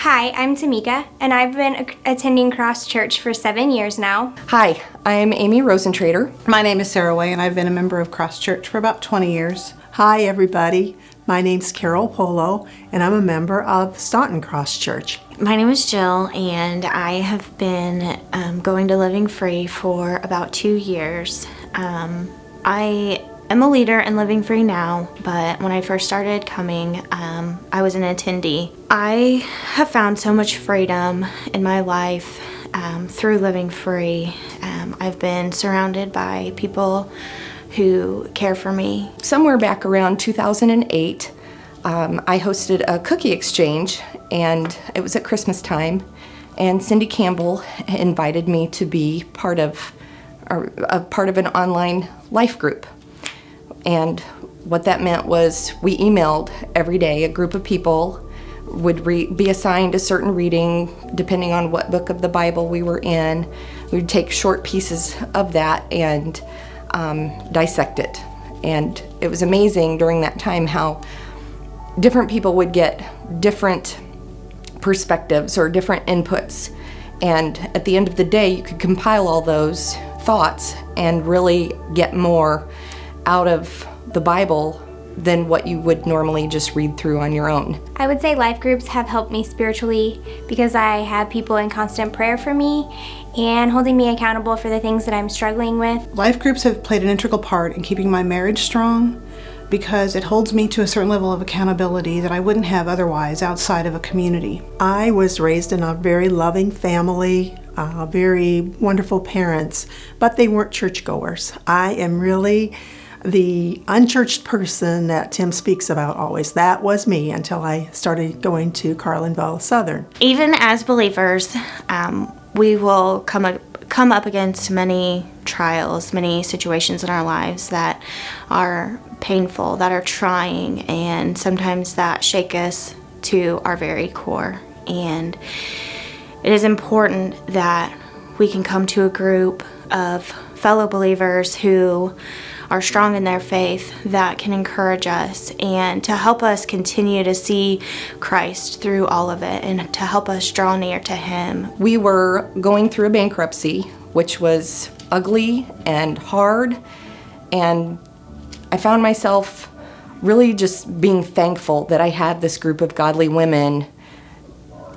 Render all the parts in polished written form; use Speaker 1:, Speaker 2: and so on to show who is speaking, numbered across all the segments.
Speaker 1: Hi, I'm Tamika, and I've been attending Cross Church for 7 years now.
Speaker 2: Hi, I'm Amy Rosentrader.
Speaker 3: My name is Sarah Way, and I've been a member of Cross Church for about 20 years.
Speaker 4: Hi, everybody. My name's Carol Polo, and I'm a member of Staunton Cross Church.
Speaker 5: My name is Jill, and I have been going to Living Free for about 2 years. I am a leader in Living Free now, but when I first started coming, I was an attendee. I have found so much freedom in my life through Living Free. I've been surrounded by people who care for me.
Speaker 2: Somewhere back around 2008, I hosted a cookie exchange, and it was at Christmas time, and Cindy Campbell invited me to be part of an online life group. And what that meant was we emailed every day. A group of people would be assigned a certain reading depending on what book of the Bible we were in. We'd take short pieces of that and dissect it. And it was amazing during that time how different people would get different perspectives or different inputs. And at the end of the day, you could compile all those thoughts and really get more out of the Bible than what you would normally just read through on your own.
Speaker 1: I would say life groups have helped me spiritually because I have people in constant prayer for me and holding me accountable for the things that I'm struggling with.
Speaker 3: Life groups have played an integral part in keeping my marriage strong because it holds me to a certain level of accountability that I wouldn't have otherwise outside of a community.
Speaker 4: I was raised in a very loving family, very wonderful parents, but they weren't churchgoers. I am really the unchurched person that Tim speaks about always. That was me until I started going to Carlinville Southern.
Speaker 5: Even as believers, we will come up against many trials, many situations in our lives that are painful, that are trying, and sometimes that shake us to our very core. And it is important that we can come to a group of fellow believers who are strong in their faith that can encourage us and to help us continue to see Christ through all of it and to help us draw near to Him.
Speaker 2: We were going through a bankruptcy, which was ugly and hard, and I found myself really just being thankful that I had this group of godly women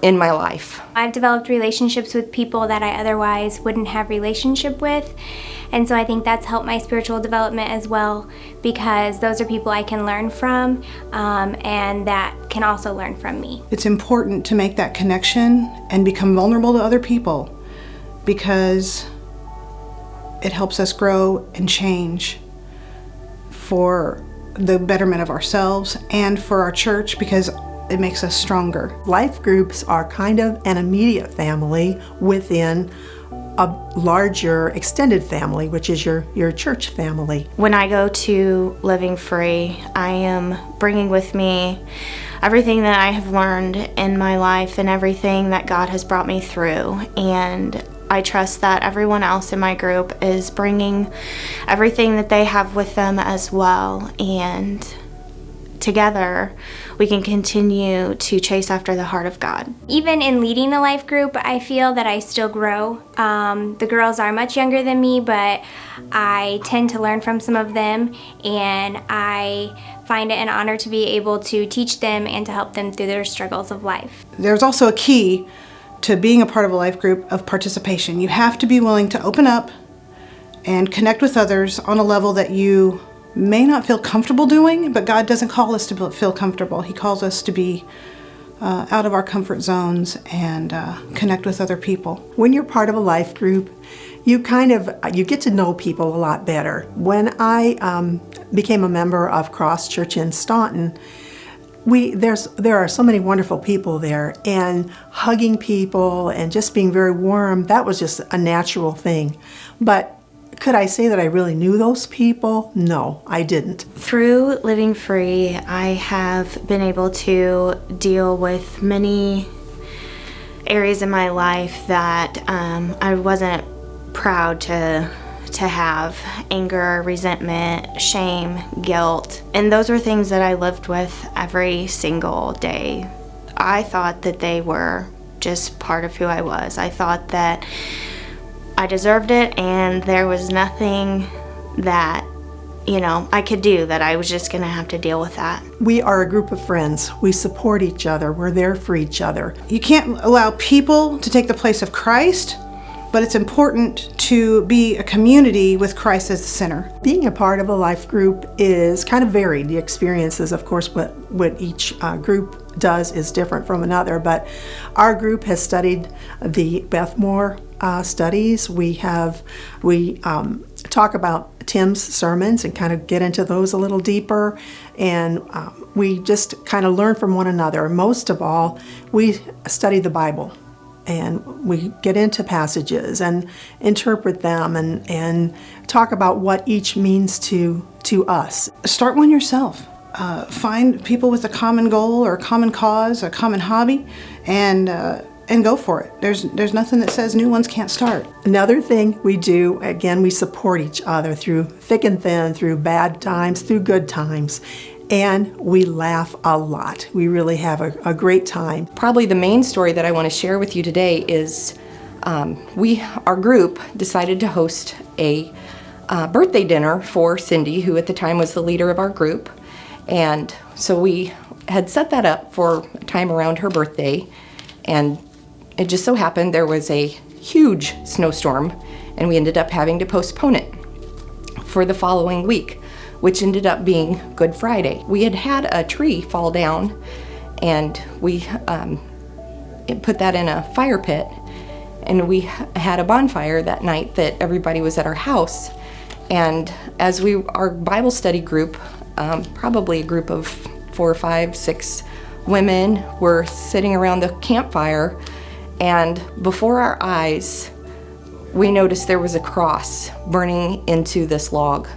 Speaker 2: in my life.
Speaker 1: I've developed relationships with people that I otherwise wouldn't have relationship with, and so I think that's helped my spiritual development as well because those are people I can learn from and that can also learn from me.
Speaker 3: It's important to make that connection and become vulnerable to other people because it helps us grow and change for the betterment of ourselves and for our church because it makes us stronger.
Speaker 4: Life groups are kind of an immediate family within a larger extended family, which is your church family.
Speaker 5: When I go to Living Free, I am bringing with me everything that I have learned in my life and everything that God has brought me through. And I trust that everyone else in my group is bringing everything that they have with them as well. And together, we can continue to chase after the heart of God.
Speaker 1: Even in leading a life group, I feel that I still grow. The girls are much younger than me, but I tend to learn from some of them, and I find it an honor to be able to teach them and to help them through their struggles of life.
Speaker 3: There's also a key to being a part of a life group of participation. You have to be willing to open up and connect with others on a level that you may not feel comfortable doing, but God doesn't call us to feel comfortable. He calls us to be out of our comfort zones and connect with other people.
Speaker 4: When you're part of a life group, you get to know people a lot better. When I became a member of Cross Church in Staunton, there are so many wonderful people there, and hugging people and just being very warm, that was just a natural thing. But could I say that I really knew those people? No, I didn't.
Speaker 5: Through Living Free, I have been able to deal with many areas in my life that I wasn't proud to have: anger, resentment, shame, guilt. And those were things that I lived with every single day. I thought that they were just part of who I was. I thought that I deserved it, and there was nothing that, I could do, that I was just going to have to deal with that.
Speaker 4: We are a group of friends. We support each other. We're there for each other.
Speaker 3: You can't allow people to take the place of Christ, but it's important to be a community with Christ as the center.
Speaker 4: Being a part of a life group is kind of varied. The experiences, of course, what each group does is different from another, but our group has studied the Beth Moore studies. We talk about Tim's sermons and kind of get into those a little deeper, and we just kind of learn from one another. Most of all, we study the Bible, and we get into passages and interpret them and talk about what each means to us.
Speaker 3: Start one yourself. Find people with a common goal or a common cause, a common hobby, and go for it. There's nothing that says new ones can't start.
Speaker 4: Another thing we do, again, we support each other through thick and thin, through bad times, through good times, and we laugh a lot. We really have a great time.
Speaker 2: Probably the main story that I want to share with you today is our group decided to host a birthday dinner for Cindy, who at the time was the leader of our group. And so we had set that up for a time around her birthday, and it just so happened there was a huge snowstorm, and we ended up having to postpone it for the following week, which ended up being Good Friday. We had a tree fall down, and we put that in a fire pit, and we had a bonfire that night that everybody was at our house. And as our Bible study group, probably a group of 4, 5, 6 women were sitting around the campfire, and before our eyes, we noticed there was a cross burning into this log.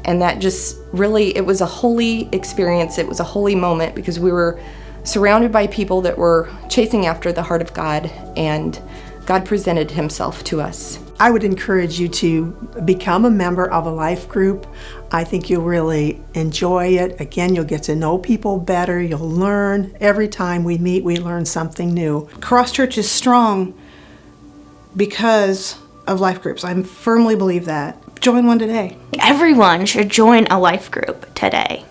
Speaker 2: And that just really, it was a holy experience. It was a holy moment because we were surrounded by people that were chasing after the heart of God, and God presented himself to us.
Speaker 4: I would encourage you to become a member of a life group. I think you'll really enjoy it. Again, you'll get to know people better. You'll learn. Every time we meet, we learn something new.
Speaker 3: Cross Church is strong because of life groups. I firmly believe that. Join one today.
Speaker 5: Everyone should join a life group today.